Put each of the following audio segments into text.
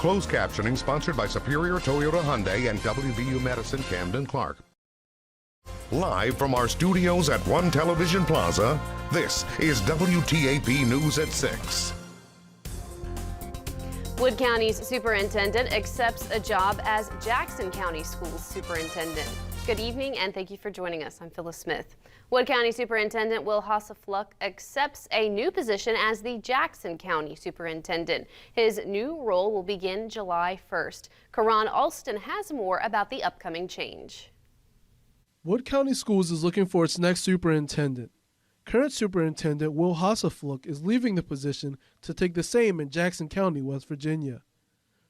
Closed captioning sponsored by Superior Toyota Hyundai and WVU Medicine Camden Clark. Live from our studios at One Television Plaza, this is WTAP News at 6. Wood County's superintendent accepts a job as Jackson County Schools superintendent. Good evening and thank you for joining us. I'm Phyllis Smith. Wood County Superintendent Will Hassefluck accepts a new position as the Jackson County Superintendent. His new role will begin July 1st. Karan Alston has more about the upcoming change. Wood County Schools is looking for its next superintendent. Current Superintendent Will Hassefluck is leaving the position to take the same in Jackson County, West Virginia.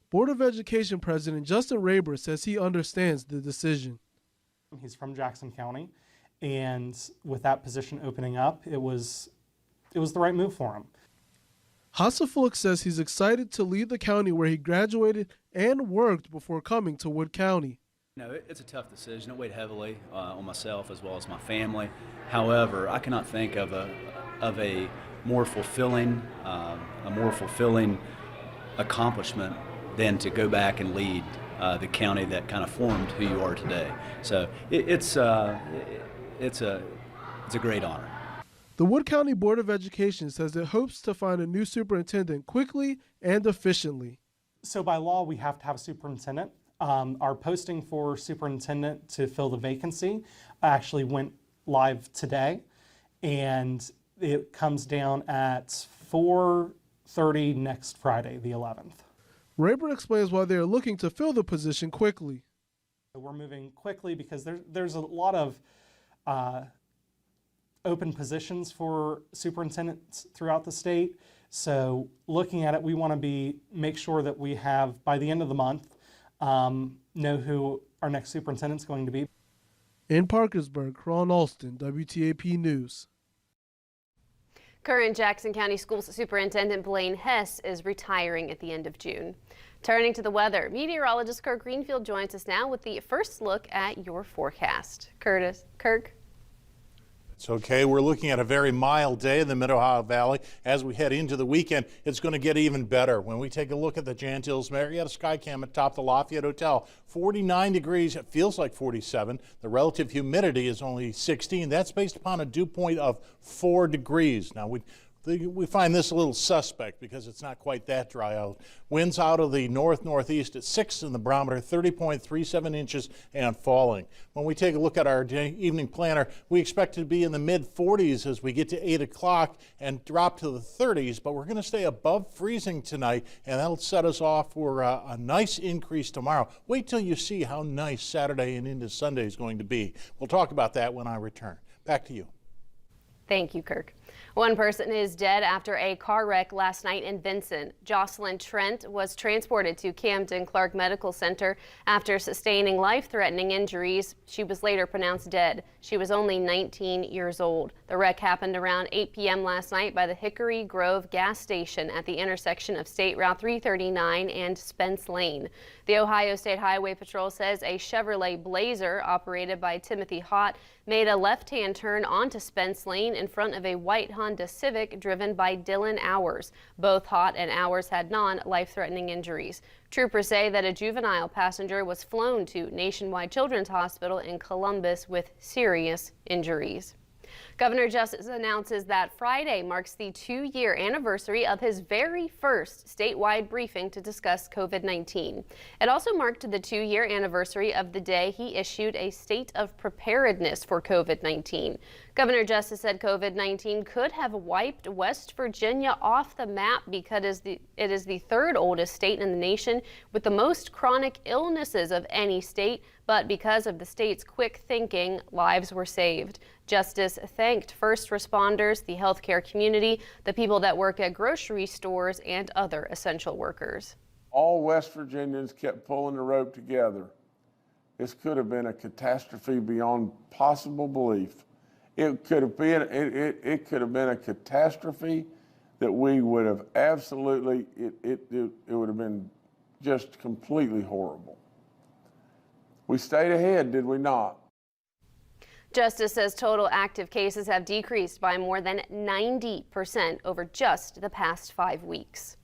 Board of Education President Justin Raber says he understands the decision. He's from Jackson County, and with that position opening up, it was the right move for him. Hassefluck says he's excited to lead the county where he graduated and worked before coming to Wood County. It's a tough decision. It weighed heavily on myself as well as my family. However, I cannot think of a more fulfilling accomplishment than to go back and lead the county that kind of formed who you are today. So it's a great honor. The Wood County Board of Education says it hopes to find a new superintendent quickly and efficiently. So by law, we have to have a superintendent. Our posting for superintendent to fill the vacancy actually went live today, and it comes down at 4:30 next Friday, the 11th. Raber explains why they are looking to fill the position quickly. We're moving quickly because there's a lot of open positions for superintendents throughout the state. So looking at it, we want to make sure that we have, by the end of the month, know who our next superintendent is going to be. In Parkersburg, Ron Alston, WTAP News. Current Jackson County Schools Superintendent Blaine Hess is retiring at the end of June. Turning to the weather, meteorologist Kirk Greenfield joins us now with the first look at your forecast. Kirk? It's okay. We're looking at a very mild day in the Mid-Ohio Valley. As we head into the weekend, it's going to get even better. When we take a look at the Jantilles Marietta Skycam atop the Lafayette Hotel, 49 degrees. It feels like 47. The relative humidity is only 16. That's based upon a dew point of 4 degrees. Now, we find this a little suspect because it's not quite that dry out. Winds out of the north-northeast at 6 in the barometer, 30.37 inches and falling. When we take a look at our evening planner, we expect to be in the mid-40s as we get to 8 o'clock and drop to the 30s, but we're going to stay above freezing tonight, and that'll set us off for a nice increase tomorrow. Wait till you see how nice Saturday and into Sunday is going to be. We'll talk about that when I return. Back to you. Thank you, Kirk. One person is dead after a car wreck last night in Vincent. Jocelyn Trent was transported to Camden Clark Medical Center after sustaining life-threatening injuries. She was later pronounced dead. She was only 19 years old. The wreck happened around 8 p.m. last night by the Hickory Grove gas station at the intersection of State Route 339 and Spence Lane. The Ohio State Highway Patrol says a Chevrolet Blazer operated by Timothy Hott made a left-hand turn onto Spence Lane in front of a white Honda Civic driven by Dylan Hours. Both Hott and Hours had non-life-threatening injuries. Troopers say that a juvenile passenger was flown to Nationwide Children's Hospital in Columbus with serious injuries. Governor Justice announces that Friday marks the 2-year anniversary of his very first statewide briefing to discuss COVID-19. It also marked the 2-year anniversary of the day he issued a state of preparedness for COVID-19. Governor Justice said COVID-19 could have wiped West Virginia off the map because it is the third oldest state in the nation with the most chronic illnesses of any state, but because of the state's quick thinking, lives were saved. Justice thanked first responders, the healthcare community, the people that work at grocery stores, and other essential workers. All West Virginians kept pulling the rope together. This could have been a catastrophe beyond possible belief. It could have been a catastrophe that we would have absolutely, it would have been just completely horrible. We stayed ahead, did we not? Justice says total active cases have decreased by more than 90% over just the past 5 weeks.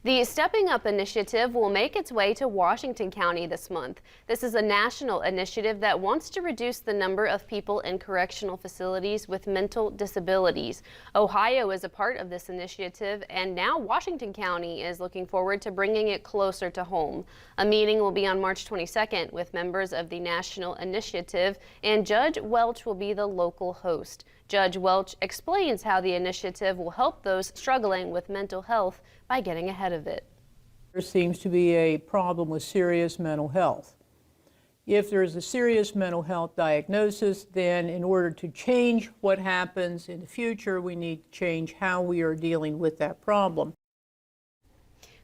The Stepping Up initiative will make its way to Washington County this month. This is a national initiative that wants to reduce the number of people in correctional facilities with mental disabilities. Ohio is a part of this initiative, and now Washington County is looking forward to bringing it closer to home. A meeting will be on March 22nd with members of the national initiative, and Judge Welch will be the local host. Judge Welch explains how the initiative will help those struggling with mental health by getting ahead of it. There seems to be a problem with serious mental health. If there is a serious mental health diagnosis, then in order to change what happens in the future, we need to change how we are dealing with that problem.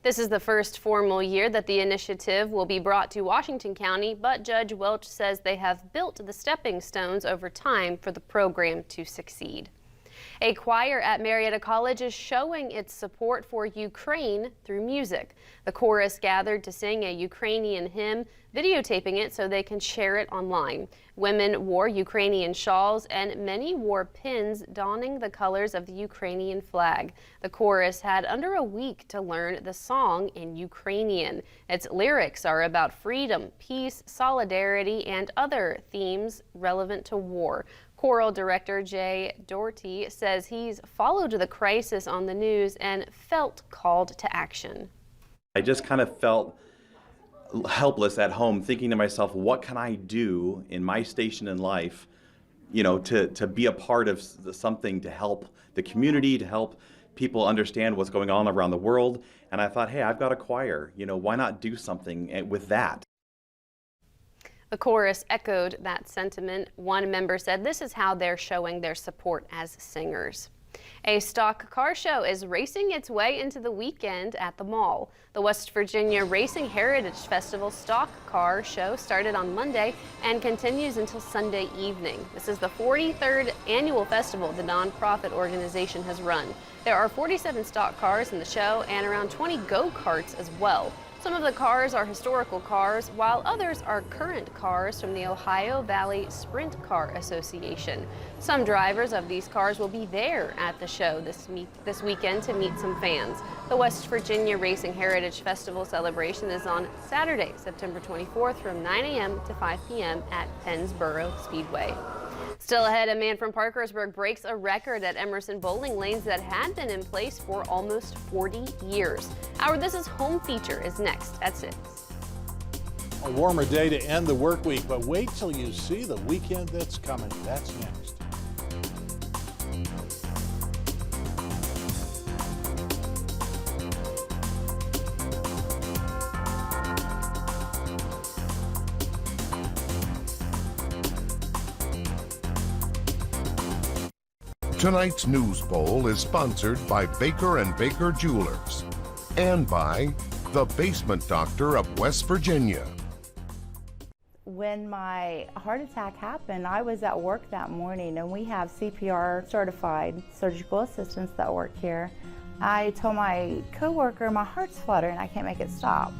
This is the first formal year that the initiative will be brought to Washington County, but Judge Welch says they have built the stepping stones over time for the program to succeed. A choir at Marietta College is showing its support for Ukraine through music. The chorus gathered to sing a Ukrainian hymn, videotaping it so they can share it online. Women wore Ukrainian shawls and many wore pins donning the colors of the Ukrainian flag. The chorus had under a week to learn the song in Ukrainian. Its lyrics are about freedom, peace, solidarity, and other themes relevant to war. Choral director Jay Doherty says he's followed the crisis on the news and felt called to action. I just kind of felt helpless at home, thinking to myself, what can I do in my station in life, to be a part of something to help the community, to help people understand what's going on around the world. And I thought, hey, I've got a choir, why not do something with that? The chorus echoed that sentiment. One member said this is how they're showing their support as singers. A stock car show is racing its way into the weekend at the mall. The West Virginia Racing Heritage Festival stock car show started on Monday and continues until Sunday evening. This is the 43rd annual festival the nonprofit organization has run. There are 47 stock cars in the show and around 20 go-karts as well. Some of the cars are historical cars, while others are current cars from the Ohio Valley Sprint Car Association. Some drivers of these cars will be there at the show this weekend to meet some fans. The West Virginia Racing Heritage Festival celebration is on Saturday, September 24th from 9 a.m. to 5 p.m. at Pennsboro Speedway. Still ahead, a man from Parkersburg breaks a record at Emerson bowling lanes that had been in place for almost 40 years. Our This Is Home feature is next at 6. A warmer day to end the work week, but wait till you see the weekend that's coming. That's next. Tonight's News Bowl is sponsored by Baker & Baker Jewelers and by the Basement Doctor of West Virginia. When my heart attack happened, I was at work that morning, and we have CPR certified surgical assistants that work here. I told my coworker my heart's fluttering, I can't make it stop.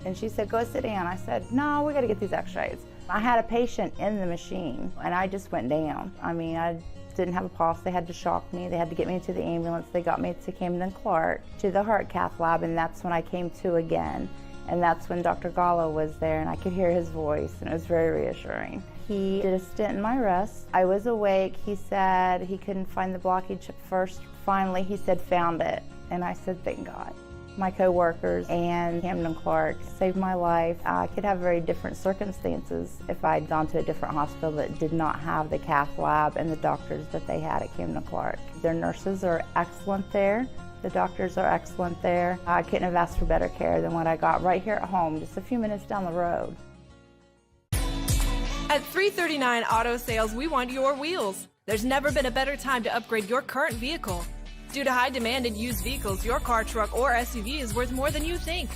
And she said, go sit down. I said, no, we got to get these x-rays. I had a patient in the machine, and I just went down. I didn't have a pulse. They had to shock me. They had to get me into the ambulance. They got me to Camden Clark to the heart cath lab, and that's when I came to again. And that's when Dr. Gallo was there, and I could hear his voice, and it was very reassuring. He did a stent in my wrist. I was awake. He said he couldn't find the blockage at first. Finally, he said, found it. And I said, thank God. My co-workers and Camden Clark saved my life. I could have very different circumstances if I'd gone to a different hospital that did not have the cath lab and the doctors that they had at Camden Clark. Their nurses are excellent there. The doctors are excellent there. I couldn't have asked for better care than what I got right here at home, just a few minutes down the road. At 339 Auto Sales, we want your wheels. There's never been a better time to upgrade your current vehicle. Due to high demand in used vehicles, your car, truck, or SUV is worth more than you think.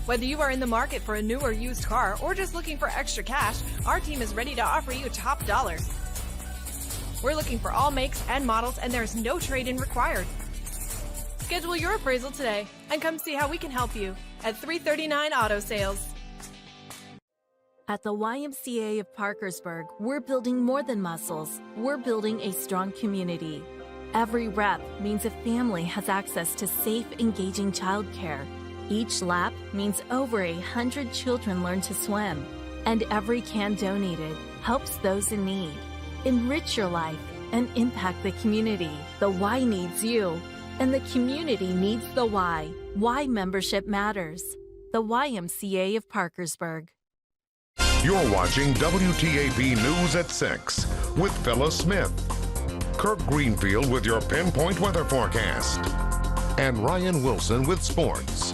Whether you are in the market for a new or used car or just looking for extra cash, our team is ready to offer you top dollar. We're looking for all makes and models, and there's no trade-in required. Schedule your appraisal today and come see how we can help you at 339 Auto Sales. At the YMCA of Parkersburg, we're building more than muscles. We're building a strong community. Every rep means a family has access to safe, engaging childcare. Each lap means over 100 children learn to swim. And every can donated helps those in need. Enrich your life and impact the community. The Y needs you, and the community needs the Y. Y membership matters. The YMCA of Parkersburg. You're watching WTAP News at 6 with Phyllis Smith, Kirk Greenfield with your pinpoint weather forecast, and Ryan Wilson with sports.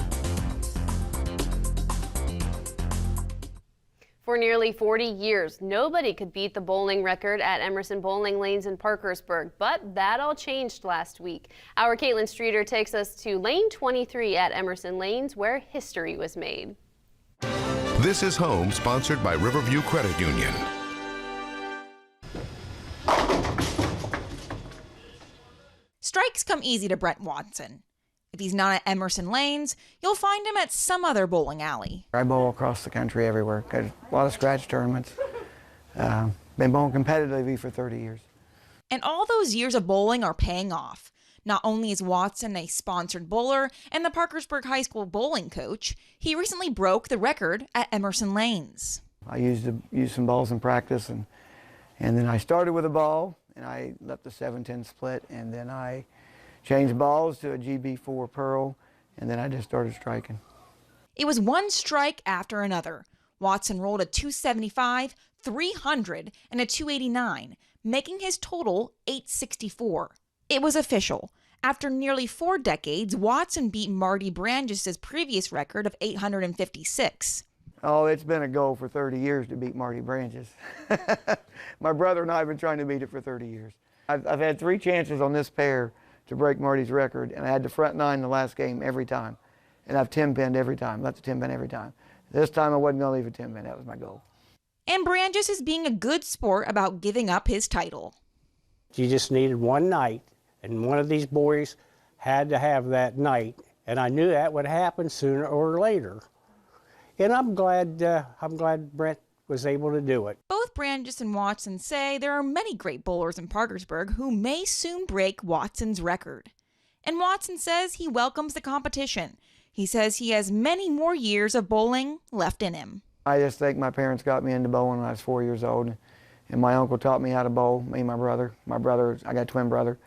For nearly 40 years, nobody could beat the bowling record at Emerson Bowling Lanes in Parkersburg, but that all changed last week. Our Caitlin Streeter takes us to Lane 23 at Emerson Lanes, where history was made. This is Home, sponsored by Riverview Credit Union. Strikes come easy to Brent Watson. If he's not at Emerson Lanes, you'll find him at some other bowling alley. I bowl across the country everywhere. Got a lot of scratch tournaments. Been bowling competitively for 30 years. And all those years of bowling are paying off. Not only is Watson a sponsored bowler and the Parkersburg High School bowling coach, he recently broke the record at Emerson Lanes. I used some balls in practice, and then I started with a ball, and I left the 7-10 split, and then I changed balls to a GB4 Pearl, and then I just started striking. It was one strike after another. Watson rolled a 275, 300, and a 289, making his total 864. It was official. After nearly 4 decades, Watson beat Marty Branges' previous record of 856. Oh, it's been a goal for 30 years to beat Marty Branges. My brother and I have been trying to beat it for 30 years. I've had 3 chances on this pair to break Marty's record, and I had the front 9 the last game every time. And I've 10-pinned every time, left the 10-pin every time. This time I wasn't going to leave a 10-pin, that was my goal. And Branges is being a good sport about giving up his title. You just needed one night, and one of these boys had to have that night, and I knew that would happen sooner or later. And I'm glad Brent was able to do it. Both Branges and Watson say there are many great bowlers in Parkersburg who may soon break Watson's record. And Watson says he welcomes the competition. He says he has many more years of bowling left in him. I just think my parents got me into bowling when I was 4 years old, and my uncle taught me how to bowl, me and my brother. I got a twin brother,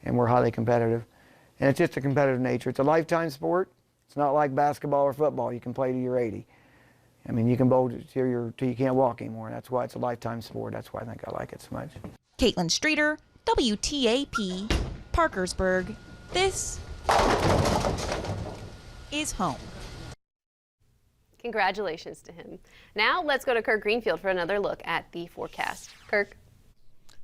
and we're highly competitive. And it's just a competitive nature. It's a lifetime sport. It's not like basketball or football. You can play till you're 80. I mean, you can bowl till you can't walk anymore. That's why it's a lifetime sport. That's why I think I like it so much. Caitlin Streeter, WTAP, Parkersburg. This is home. Congratulations to him. Now let's go to Kirk Greenfield for another look at the forecast. Kirk.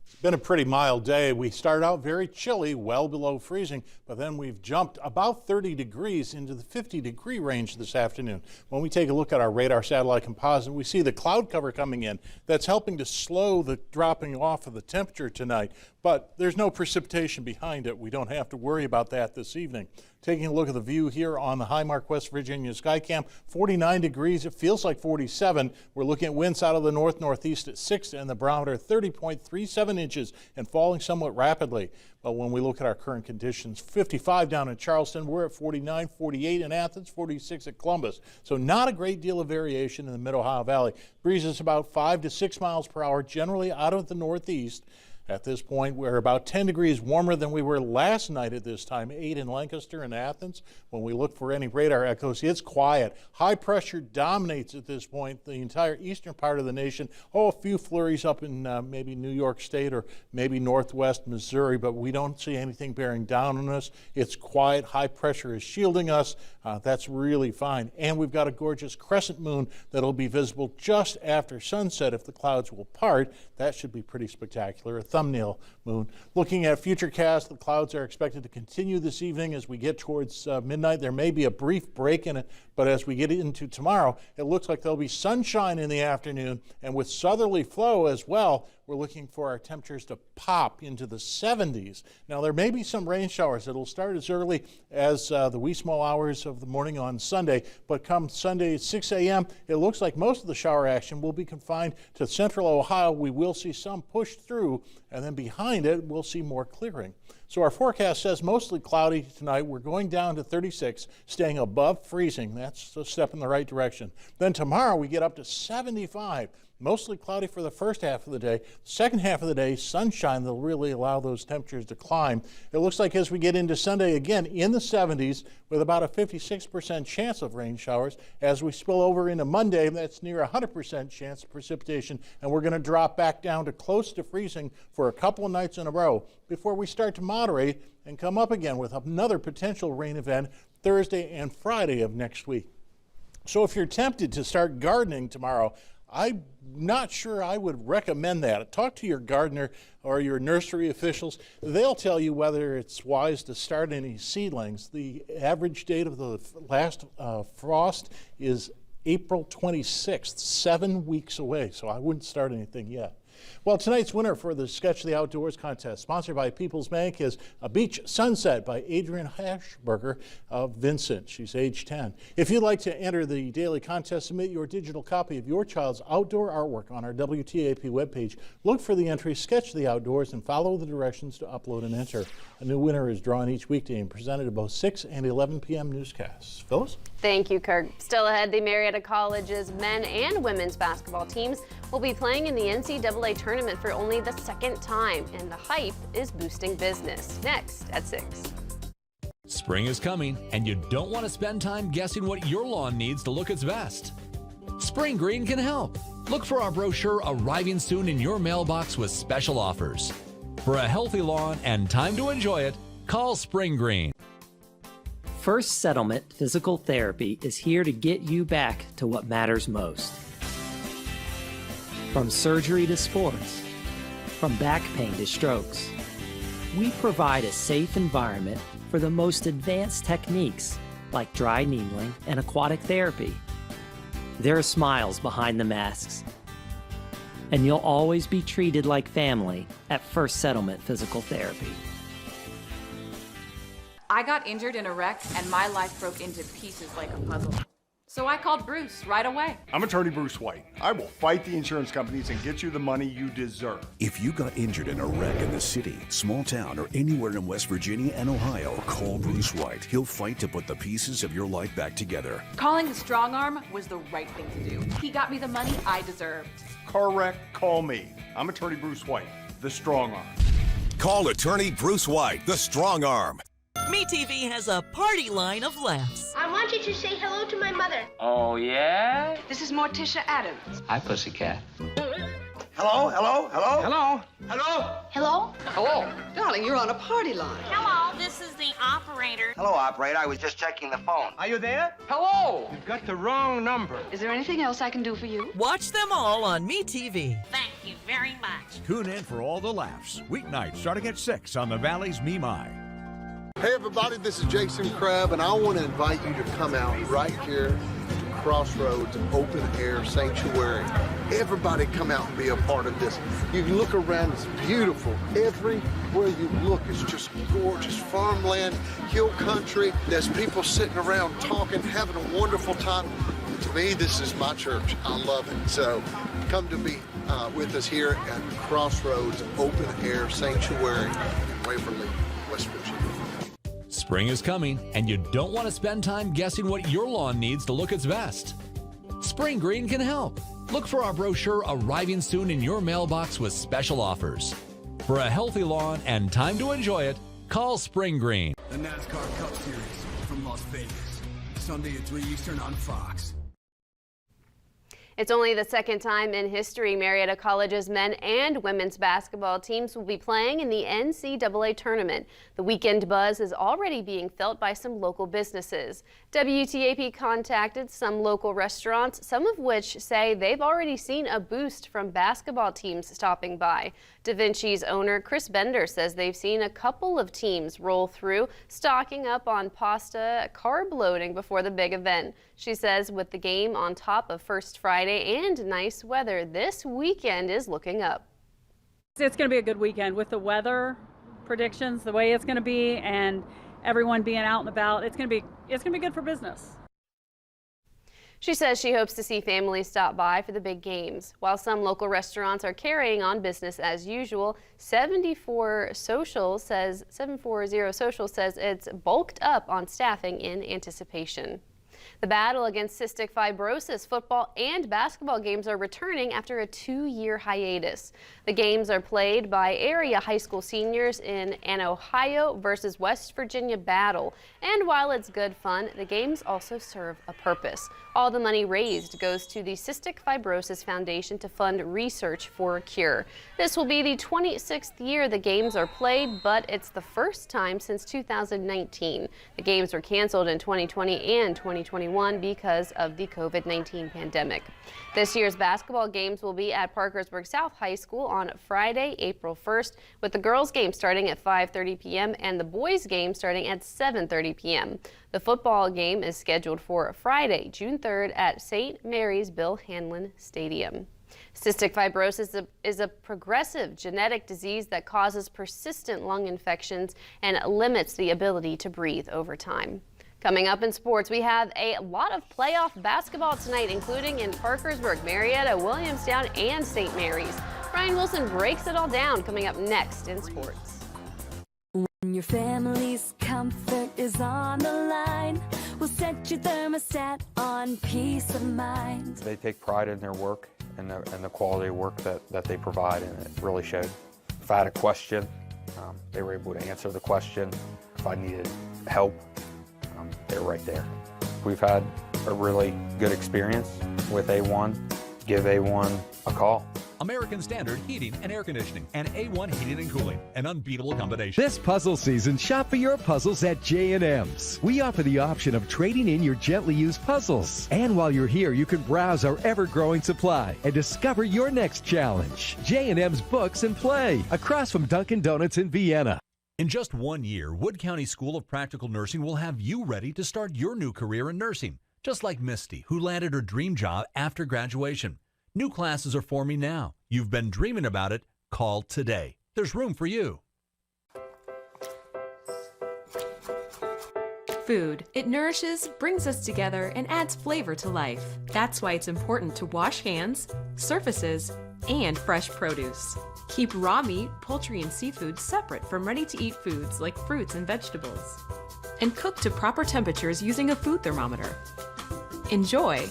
It's been a pretty mild day. We started out very chilly, well below freezing, but then we've jumped about 30 degrees into the 50-degree range this afternoon. When we take a look at our radar satellite composite, we see the cloud cover coming in. That's helping to slow the dropping off of the temperature tonight, but there's no precipitation behind it. We don't have to worry about that this evening. Taking a look at the view here on the Highmark, West Virginia Skycam, 49 degrees. It feels like 47. We're looking at winds out of the north-northeast at 6 and the barometer 30.37 inches and falling somewhat rapidly. But when we look at our current conditions, 55 down in Charleston, we're at 49, 48 in Athens, 46 at Columbus. So not a great deal of variation in the Mid-Ohio Valley. Breeze is about 5 to 6 miles per hour, generally out of the northeast. At this point, we're about 10 degrees warmer than we were last night at this time, 8 in Lancaster and Athens. When we look for any radar echoes, it's quiet. High pressure dominates at this point the entire eastern part of the nation. Oh, a few flurries up in maybe New York State or maybe northwest Missouri, but we don't see anything bearing down on us. It's quiet. High pressure is shielding us. That's really fine. And we've got a gorgeous crescent moon that'll be visible just after sunset if the clouds will part. That should be pretty spectacular. A thumbnail moon. Looking at futurecast, the clouds are expected to continue this evening as we get towards midnight. There may be a brief break in it, but as we get into tomorrow, it looks like there'll be sunshine in the afternoon, and with southerly flow as well, we're looking for our temperatures to pop into the 70s. Now, there may be some rain showers that'll start as early as the wee small hours of the morning on Sunday, but come Sunday at 6 a.m., it looks like most of the shower action will be confined to central Ohio. We will see some push through, and then behind it, we'll see more clearing. So our forecast says mostly cloudy tonight. We're going down to 36, staying above freezing. That's a step in the right direction. Then tomorrow we get up to 75. Mostly cloudy for the first half of the day. Second half of the day, sunshine that'll really allow those temperatures to climb. It looks like as we get into Sunday, again in the 70s with about a 56% chance of rain showers. As we spill over into Monday, that's near 100% chance of precipitation, and we're going to drop back down to close to freezing for a couple of nights in a row before we start to moderate and come up again with another potential rain event Thursday and Friday of next week. So if you're tempted to start gardening tomorrow, I'm not sure I would recommend that. Talk to your gardener or your nursery officials. They'll tell you whether it's wise to start any seedlings. The average date of the last frost is April 26th, 7 weeks away, so I wouldn't start anything yet. Well, tonight's winner for the Sketch the Outdoors contest, sponsored by People's Bank, is A Beach Sunset by Adrian Hashberger of Vincent. She's age 10. If you'd like to enter the daily contest, submit your digital copy of your child's outdoor artwork on our WTAP webpage. Look for the entry, Sketch the Outdoors, and follow the directions to upload and enter. A new winner is drawn each weekday and presented at both 6 and 11 p.m. newscasts. Phyllis? Thank you, Kirk. Still ahead, the Marietta College's men and women's basketball teams will be playing in the NCAA tournament for only the second time, and the hype is boosting business. Next at 6. Spring is coming, and you don't want to spend time guessing what your lawn needs to look its best. Spring Green can help. Look for our brochure arriving soon in your mailbox with special offers. For a healthy lawn and time to enjoy it, call Spring Green. First Settlement Physical Therapy is here to get you back to what matters most. From surgery to sports, from back pain to strokes, we provide a safe environment for the most advanced techniques like dry needling and aquatic therapy. There are smiles behind the masks, and you'll always be treated like family at First Settlement Physical Therapy. I got injured in a wreck and my life broke into pieces like a puzzle. So I called Bruce right away. I'm attorney Bruce White. I will fight the insurance companies and get you the money you deserve. If you got injured in a wreck in the city, small town, or anywhere in West Virginia and Ohio, call Bruce White. He'll fight to put the pieces of your life back together. Calling the strong arm was the right thing to do. He got me the money I deserved. Car wreck, call me. I'm attorney Bruce White, the strong arm. Call attorney Bruce White, the strong arm. MeTV has a party line of laughs. I want you to say hello to my mother. Oh, yeah? This is Morticia Adams. Hi, Pussycat. Hello, hello, hello. Hello. Hello. Hello? Hello. Darling, you're on a party line. Hello, this is the operator. Hello, operator. I was just checking the phone. Are you there? Hello. You've got the wrong number. Is there anything else I can do for you? Watch them all on MeTV. Thank you very much. Tune in for all the laughs. Weeknights starting at 6 on the Valley's Me My. Hey everybody, this is Jason Crabb, and I want to invite you to come out right here to Crossroads Open Air Sanctuary. Everybody come out and be a part of this. You can look around, it's beautiful. Everywhere you look, it's just gorgeous. Farmland, hill country. There's people sitting around talking, having a wonderful time. To me, this is my church. I love it. So come to be with us here at Crossroads Open Air Sanctuary in Waverly, West Virginia. Spring is coming, and you don't want to spend time guessing what your lawn needs to look its best. Spring Green can help. Look for our brochure arriving soon in your mailbox with special offers. For a healthy lawn and time to enjoy it, call Spring Green. The NASCAR Cup Series from Las Vegas, Sunday at 3 Eastern on Fox. It's only the second time in history Marietta College's men and women's basketball teams will be playing in the NCAA tournament. The weekend buzz is already being felt by some local businesses. WTAP contacted some local restaurants, some of which say they've already seen a boost from basketball teams stopping by. Da Vinci's owner Chris Bender says they've seen a couple of teams roll through, stocking up on pasta, carb loading before the big event. She says with the game on top of First Friday and nice weather, this weekend is looking up. It's going to be a good weekend with the weather predictions, the way it's going to be, and everyone being out and about. It's going to be good for business. She says she hopes to see families stop by for the big games. While some local restaurants are carrying on business as usual, 740 Social says it's bulked up on staffing in anticipation. The battle against cystic fibrosis, football and basketball games are returning after a 2-year hiatus. The games are played by area high school seniors in an Ohio versus West Virginia battle. And while it's good fun, the games also serve a purpose. All the money raised goes to the Cystic Fibrosis Foundation to fund research for a cure. This will be the 26th year the games are played, but it's the first time since 2019. The games were canceled in 2020 and 2021 because of the COVID-19 pandemic. This year's basketball games will be at Parkersburg South High School on Friday, April 1st, with the girls' game starting at 5:30 p.m. and the boys' game starting at 7:30 p.m. The football game is scheduled for Friday, June 3rd at St. Mary's Bill Hanlon Stadium. Cystic fibrosis is a progressive genetic disease that causes persistent lung infections and limits the ability to breathe over time. Coming up in sports, we have a lot of playoff basketball tonight, including in Parkersburg, Marietta, Williamstown, and St. Mary's. Ryan Wilson breaks it all down coming up next in sports. When your family's comfort is on the line, we'll set your thermostat on peace of mind. They take pride in their work and the quality of work that they provide, and it really showed. If I had a question, they were able to answer the question. If I needed help, they're right there. We've had a really good experience with A1. Give A1 a call. American Standard Heating and Air Conditioning and A1 Heating and Cooling, an unbeatable combination. This puzzle season, shop for your puzzles at J&M's. We offer the option of trading in your gently used puzzles. And while you're here, you can browse our ever-growing supply and discover your next challenge. J&M's Books and Play, across from Dunkin' Donuts in Vienna. In just 1 year, Wood County School of Practical Nursing will have you ready to start your new career in nursing, just like Misty, who landed her dream job after graduation. New classes are forming now. You've been dreaming about it. Call today. There's room for you. Food. It nourishes, brings us together, and adds flavor to life. That's why it's important to wash hands, surfaces, and fresh produce. Keep raw meat, poultry, and seafood separate from ready-to-eat foods like fruits and vegetables. And cook to proper temperatures using a food thermometer. Enjoy,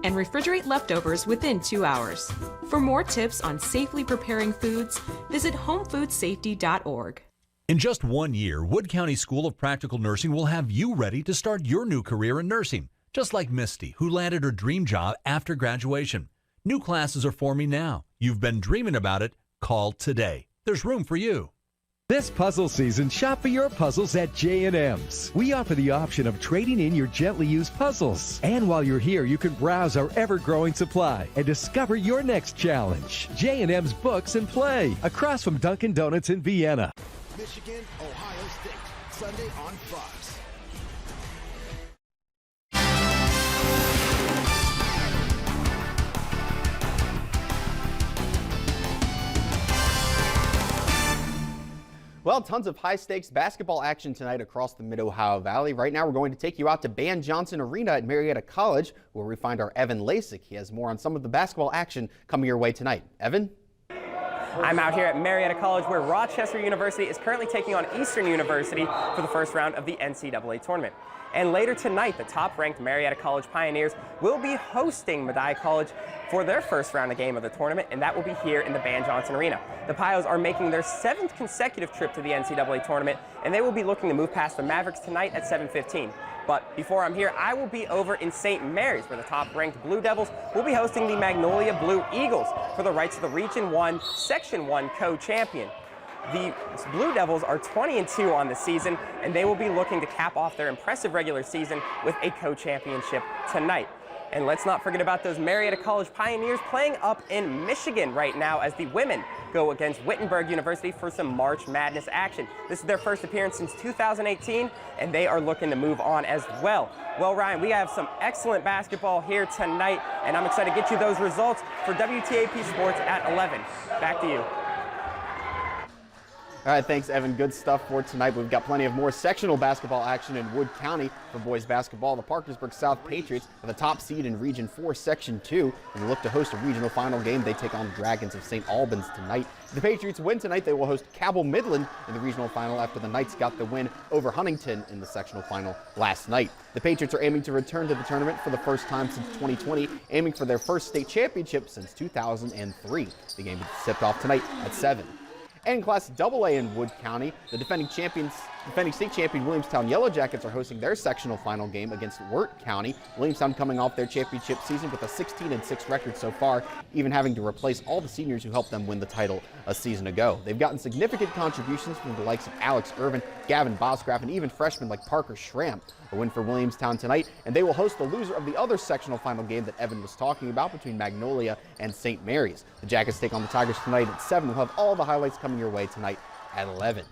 and refrigerate leftovers within 2 hours. For more tips on safely preparing foods, visit homefoodsafety.org. In just 1 year, Wood County School of Practical Nursing will have you ready to start your new career in nursing, just like Misty, who landed her dream job after graduation. New classes are forming now. You've been dreaming about it. Call today. There's room for you. This puzzle season, shop for your puzzles at J&M's. We offer the option of trading in your gently used puzzles. And while you're here, you can browse our ever-growing supply and discover your next challenge. J&M's Books and Play, across from Dunkin' Donuts in Vienna. Michigan, Ohio State, Sunday on Fox. Well, tons of high-stakes basketball action tonight across the Mid-Ohio Valley. Right now, we're going to take you out to Ban Johnson Arena at Marietta College, where we find our Evan Lasik. He has more on some of the basketball action coming your way tonight. Evan? I'm out here at Marietta College, where Rochester University is currently taking on Eastern University for the first round of the NCAA tournament. And later tonight, the top-ranked Marietta College Pioneers will be hosting Medaille College for their first round of game of the tournament, and that will be here in the Ban Johnson Arena. The Pios are making their 7th consecutive trip to the NCAA tournament, and they will be looking to move past the Mavericks tonight at 7:15. But before I'm here, I will be over in St. Mary's, where the top-ranked Blue Devils will be hosting the Magnolia Blue Eagles for the rights to the Region 1, Section 1 co-champion. The Blue Devils are 20-2 on the season, and they will be looking to cap off their impressive regular season with a co-championship tonight. And let's not forget about those Marietta College Pioneers playing up in Michigan right now as the women go against Wittenberg University for some March Madness action. This is their first appearance since 2018, and they are looking to move on as well. Well, Ryan, we have some excellent basketball here tonight, and I'm excited to get you those results for WTAP Sports at 11. Back to you. All right, thanks, Evan. Good stuff for tonight. We've got plenty of more sectional basketball action in Wood County for boys basketball. The Parkersburg South Patriots are the top seed in Region 4, Section 2, and look to host a regional final game. They take on the Dragons of St. Albans tonight. If the Patriots win tonight, they will host Cabell Midland in the regional final after the Knights got the win over Huntington in the sectional final last night. The Patriots are aiming to return to the tournament for the first time since 2020, aiming for their first state championship since 2003. The game is tipped off tonight at 7. And Class AA in Wood County, the defending state champion Williamstown Yellow Jackets are hosting their sectional final game against Wirt County. Williamstown coming off their championship season with a 16-6 record so far, even having to replace all the seniors who helped them win the title a season ago. They've gotten significant contributions from the likes of Alex Irvin, Gavin Boscraft, and even freshmen like Parker Schramm. A win for Williamstown tonight, and they will host the loser of the other sectional final game that Evan was talking about between Magnolia and St. Mary's. The Jackets take on the Tigers tonight at 7. We'll have all the highlights coming your way tonight at 11.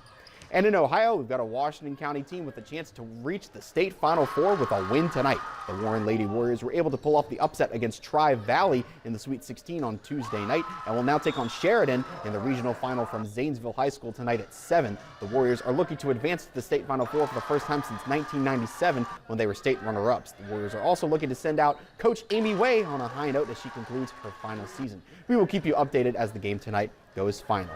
And in Ohio, we've got a Washington County team with a chance to reach the state Final Four with a win tonight. The Warren Lady Warriors were able to pull off the upset against Tri-Valley in the Sweet 16 on Tuesday night and will now take on Sheridan in the regional final from Zanesville High School tonight at 7. The Warriors are looking to advance to the state Final Four for the first time since 1997 when they were state runner-ups. The Warriors are also looking to send out Coach Amy Way on a high note as she concludes her final season. We will keep you updated as the game tonight goes final.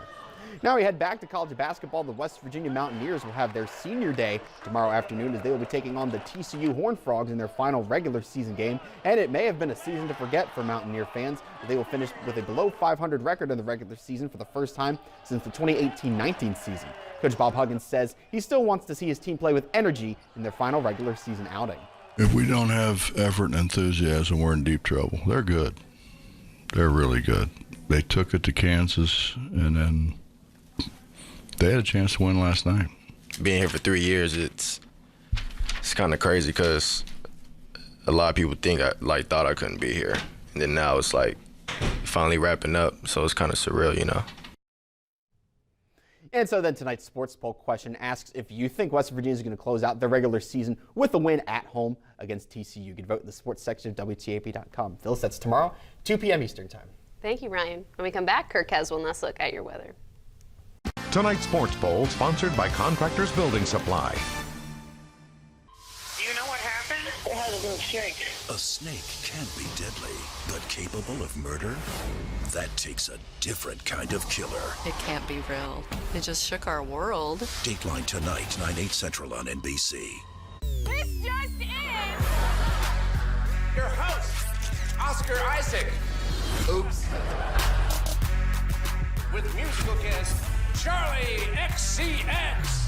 Now we head back to college basketball. The West Virginia Mountaineers will have their senior day tomorrow afternoon as they will be taking on the TCU Horned Frogs in their final regular season game. And it may have been a season to forget for Mountaineer fans. They will finish with a below 500 record in the regular season for the first time since the 2018-19 season. Coach Bob Huggins says he still wants to see his team play with energy in their final regular season outing. If we don't have effort and enthusiasm, we're in deep trouble. They're good. They're really good. They took it to Kansas, and then they had a chance to win last night. Being here for 3 years, it's kind of crazy because a lot of people thought I couldn't be here, and then now it's like finally wrapping up, so it's kind of surreal, you know. And so then tonight's sports poll question asks if you think West Virginia is going to close out their regular season with a win at home against TCU. You can vote in the sports section of WTAP.com. Phyllis, that's tomorrow, 2 p.m. Eastern Time. Thank you, Ryan. When we come back, Kirk has one last look at your weather. Tonight's sports poll sponsored by Contractors Building Supply. Do you know what happened? They had a little snake. A snake can be deadly, but capable of murder? That takes a different kind of killer. It can't be real. It just shook our world. Dateline tonight, 9/8 Central on NBC. This just in! Your host, Oscar Isaac. Oops. With musical guest, Charlie XCX.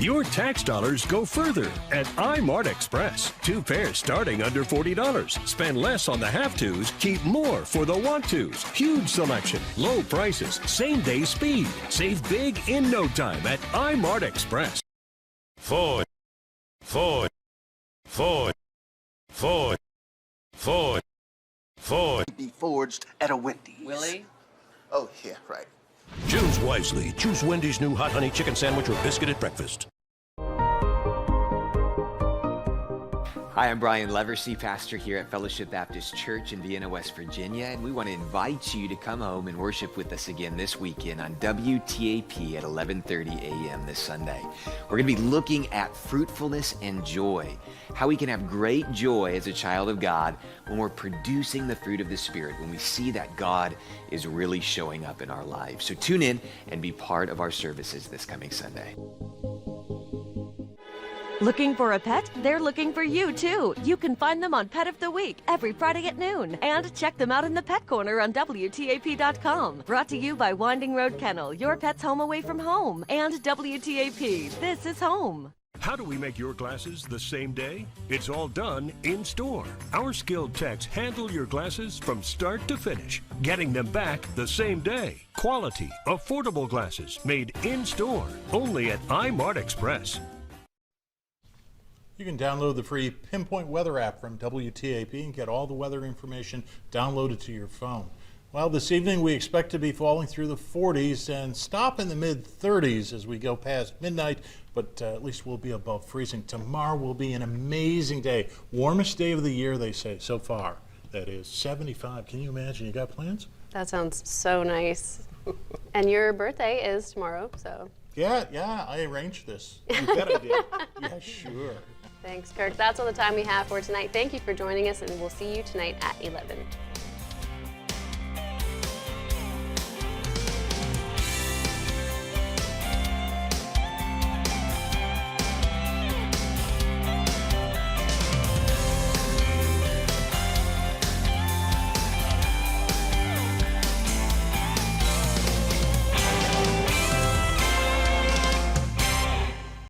Your tax dollars go further at iMart Express. 2 pairs starting under $40. Spend less on the have-tos, keep more for the want-tos. Huge selection, low prices, same-day speed. Save big in no time at iMart Express. Ford. Be forged at a Wendy's. Willie? Oh, yeah, right. Choose wisely. Choose Wendy's new hot honey chicken sandwich or biscuit at breakfast. Hi, I'm Brian Leversey, pastor here at Fellowship Baptist Church in Vienna, West Virginia, and we want to invite you to come home and worship with us again this weekend on WTAP at 11:30 a.m. this Sunday. We're going to be looking at fruitfulness and joy, how we can have great joy as a child of God when we're producing the fruit of the Spirit, when we see that God is really showing up in our lives. So tune in and be part of our services this coming Sunday. Looking for a pet? They're looking for you, too. You can find them on Pet of the Week every Friday at noon. And check them out in the Pet Corner on WTAP.com. Brought to you by Winding Road Kennel, your pet's home away from home. And WTAP, this is home. How do we make your glasses the same day? It's all done in store. Our skilled techs handle your glasses from start to finish, getting them back the same day. Quality, affordable glasses made in store, only at iMart Express. You can download the free Pinpoint Weather app from WTAP and get all the weather information downloaded to your phone. Well, this evening we expect to be falling through the 40s and stop in the mid-30s as we go past midnight, but at least we'll be above freezing. Tomorrow will be an amazing day. Warmest day of the year, they say, so far. That is 75. Can you imagine? You got plans? That sounds so nice. And your birthday is tomorrow, so. Yeah, I arranged this. You bet I did. Yeah, sure. Thanks, Kirk. That's all the time we have for tonight. Thank you for joining us, and we'll see you tonight at 11.